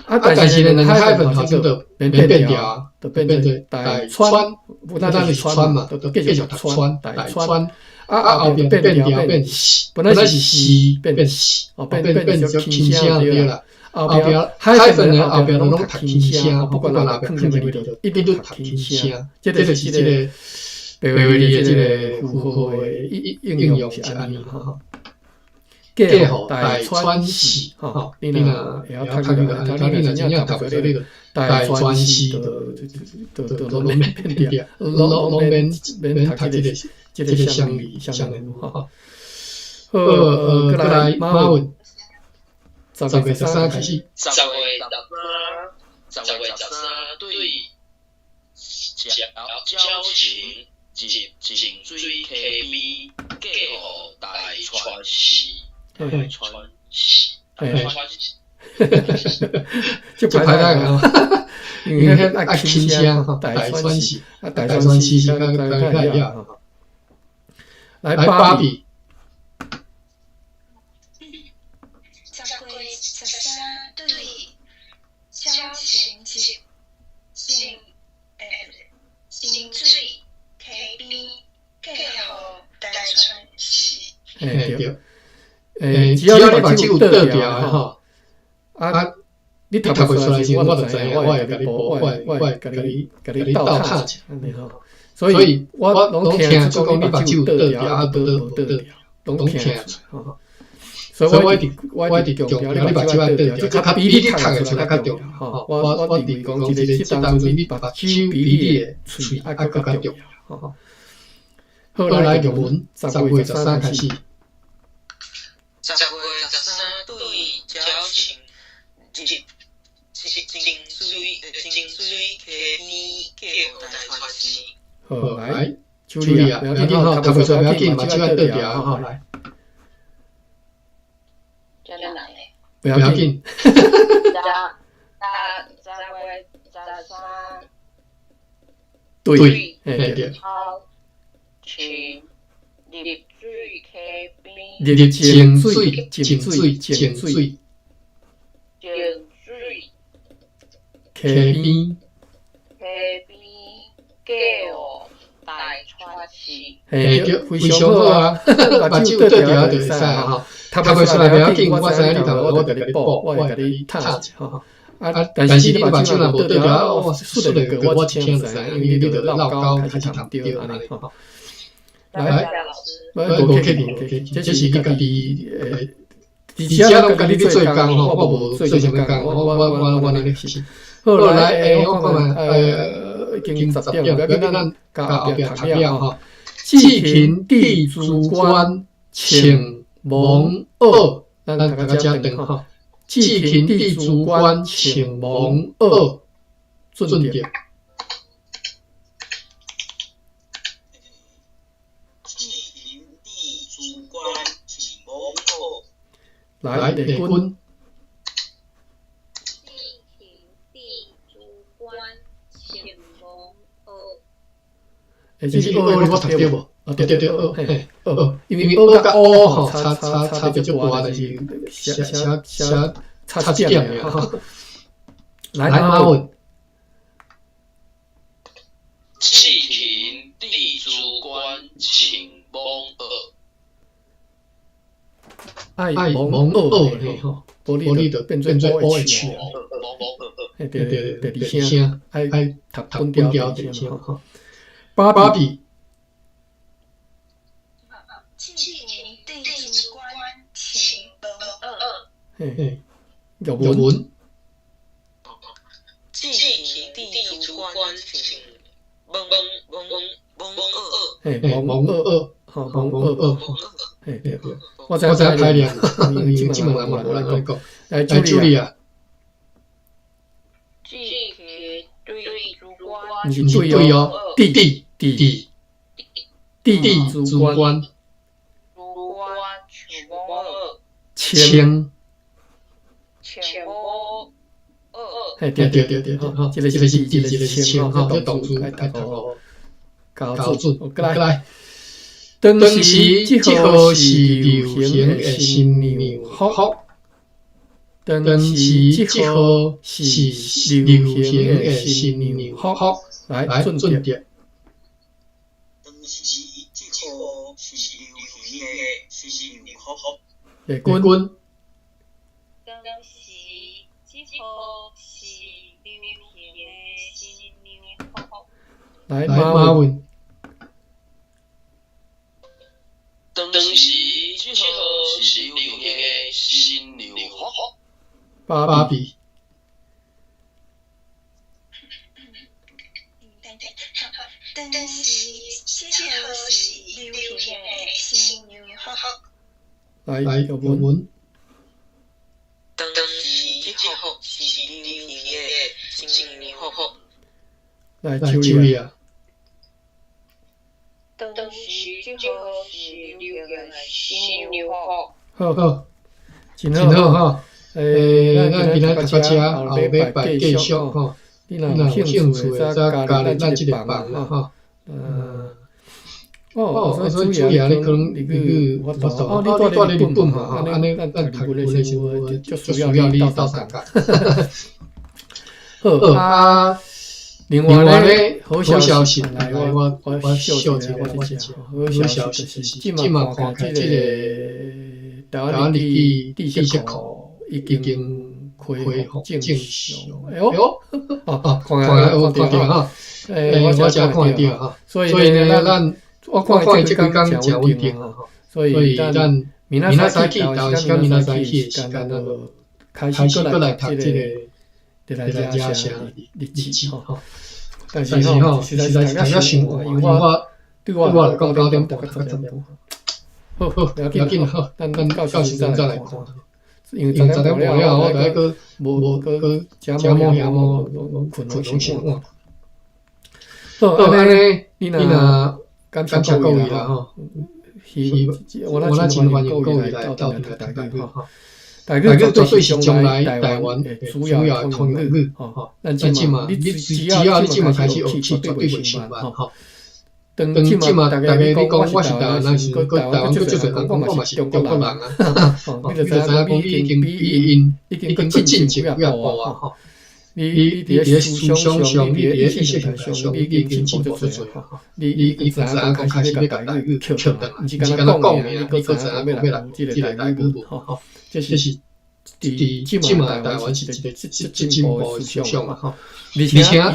啊，但是呢，两个海份头前就变调啊，就变做大川，不单单是川嘛，就继续读川，大川。啊，后边变调变细，本来是细变细，哦，变就轻声对啦。后壁海份呢，后壁拢读轻声，不管哪边放什么就一定都读轻声，这就是这个。白话字的即个符号的应用是安尼吼，嫁予大川市吼，你若会晓读这个，你若真正读过这个大川市，就拢免变调，拢免读这个乡里话吼。过来马文，10月13开始。10月13对交情。净水溪边，嫁予大川市，就排个，因为迄爱轻声吼，大川市，啊大川市是大概一样吼。来芭比10月13对交情日，净水。溪边，嫁予大川市。对，只要你把手倒掉吼，啊，你读袂出来时，我就知影，我会甲你补，我会甲你倒卡者，安尼吼。所以我拢听出讲你把手倒掉，啊倒掉，拢听出吼。所以我伫强调，你目睭要对调，即较比你读的出来较重要。吼，我认为讲一个适当时你目睭比你的喙还佫较重要。吼，好来入文，10月13开始。10月13对矫情，情水叫大传奇。好来，处理啊，不要紧吼，读袂出来不要紧，目睭要对调吼，来。不要紧。对，对。入清水，净水，净水。溪边。叫非常好啊，目睭对调就会使啊吼。读袂出来不要紧，我知影你读，我就甲你补，我会甲你读吼。但是你目睭若无对调，我说的个我一听就知，因为你就绕高开始读对安尼吼。来，无客气，这是你家己伫遮拢家己咧做工吼，我无做啥物工，我安尼是。好来，我看嘛，已经10点，不要紧，咱到后壁读了吼。祭田地主官请蒙二，咱大家遮长吼。祭田地主官请蒙二，准点。来，内军。这是二，我读对无？对，二，因为二甲乌吼差别足大，就是写差一点尔吼。来，马文。祭田地主官请蒙二。爱蒙二吼，玻璃就变做 OH 了。对，第二声爱读分调第声吼。芭比。祭田地主官请蒙二。有文。祭田地主官请蒙二。蒙二，好，蒙二。对，我知影排练，即问人嘛无人讲。来，助理啊。祭田地主官，毋是对哦，地主官。请对，吼，这个是请吼，这动词爱读搞准，过来。当时即号是流行的新娘服，当时即号是流行的新娘服，来准点。当时即号是流行的新娘服。内军。来，马文。当时即号是流行的新娘服。芭比。当时即号是流行的新娘服。来，有文。当时即号是流行的新娘服。来，处理啊。当时即号是流行的新娘服。好，真好吼。咱今仔读到遮，后礼拜继续吼。你若有兴趣的，再加入咱即个班啦吼。所以主要你可能你去我你住咧日本吼，安尼咱读日文的时候就需要你到参加。好另外咧，好消息来，我小一下，好消息就是即马看即个台湾地铁库已经恢复正常。哎呦，看到哈，我才看得到哈，所以呢，我看这几工真稳定哈，所以咱明仔早起，台湾时间明仔早起的时间，那个开始过来读这个德莱加写日记吼。但是吼，实在是读了伤晚，因为我对我来讲9点半到10点半。好，不要紧好，咱到时阵再来看。因为10点半了，我再个无个食มื้遐มื้困拢先晚。好，安尼你若感谢各位啦吼，我那真欢迎各位来到台语吼。台语绝对是将来台湾的主要的通用语吼。咱即嘛，只要你即嘛开始学起，绝对袂伤慢吼。当即嘛，大家你讲我是台湾人，是台湾最侪人讲我嘛是中国人啊。你就知影讲你已经比因不进几步啊吼。你伫咧思想上，你伫咧意识上，你已经进步足侪吼。你知影讲开始要甲台语扣上，毋是敢若讲名，你搁知影要来即个台语文吼。这是伫即嘛台湾是一个进步的思想嘛吼。而且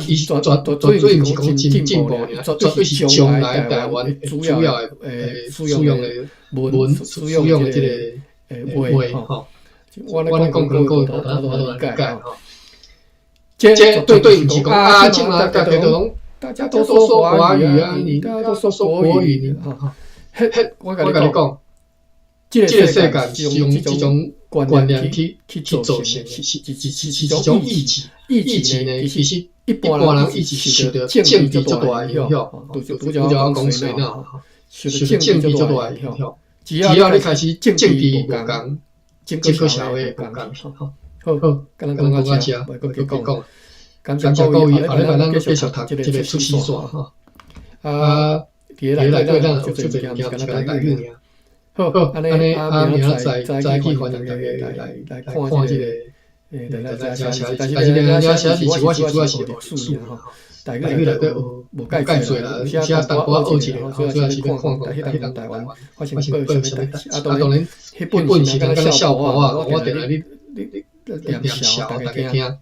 伊绝对毋是讲真进步尔，绝对是将来台湾主要诶使用的文使用的即个话吼。我咧讲各位都理解吼。这绝对毋是讲啊，即嘛大家都说华语啊，大家都说国语哈。我甲你讲，这个世界是用这种观念去造成的，是一种意志。意志呢，其实一般人意志受到政治足大影响，拄则我讲水脑，受到政治足大影响。只要你开始政治无共，整个社会无共，好，敢若讲到这，袂搁讲。感谢各位，后日咱继续读这个出西线吼。伫咧内底咱就做物件，敢若台语尔。好，安尼明仔早起欢迎大家来看这个大家写，但是大家写是我是主要是历史吼。台语内底无介侪啦，写淡薄仔学一下，主要是要看迄当台湾发生过啥物代志。当然，迄本是敢若笑话啊，我定来你念笑大家听。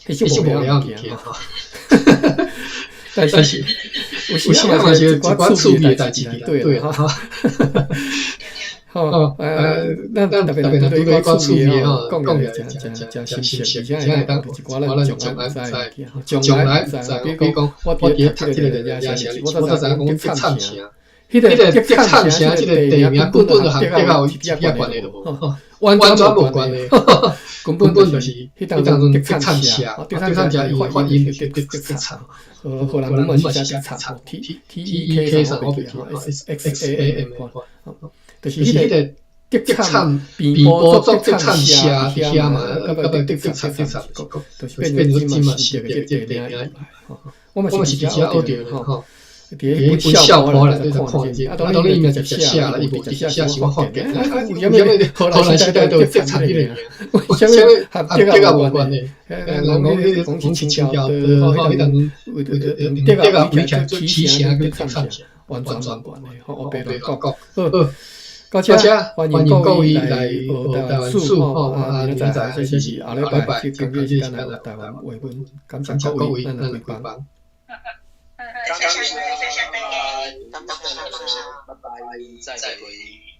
迄是无了物件吼，但是有时啊嘛是一寡趣味的代志对哈。好，咱特别对一寡趣味的吼，讲起来真新鲜，而且会当有一寡咱将来比如讲我伫咧读这个人家写，我都知影讲竹坎城，迄个竹坎城即个地名根本就和竹啊有一点关系都无，完全无关系。根本就是迄当中竹坎城，竹坎城伊发音就竹坎，荷兰文嘛是写竹坎 ，T-E-K 上后边吼 ，X-A-M 就是迄个竹坎边波竹坎下遐嘛，到尾竹坎，就是变成今嘛是这个地名。我嘛是直接学着吼。伫迄本笑话内底在看者，当然伊嘛直接写啦，伊无直接写是我发的。为什么荷兰时代都有竹坎迄个？为什么和竹啊无关呢？人讲迄个讲青椒的，吼，迄当竹啊为起起声跟竹坎完全无关的，吼，我白乱讲。好，到这欢迎各位来台湾数吼，明仔载这是后礼拜去今日时间来台湾话文，感谢各位，咱来回放。谢谢大家，拜拜，再会。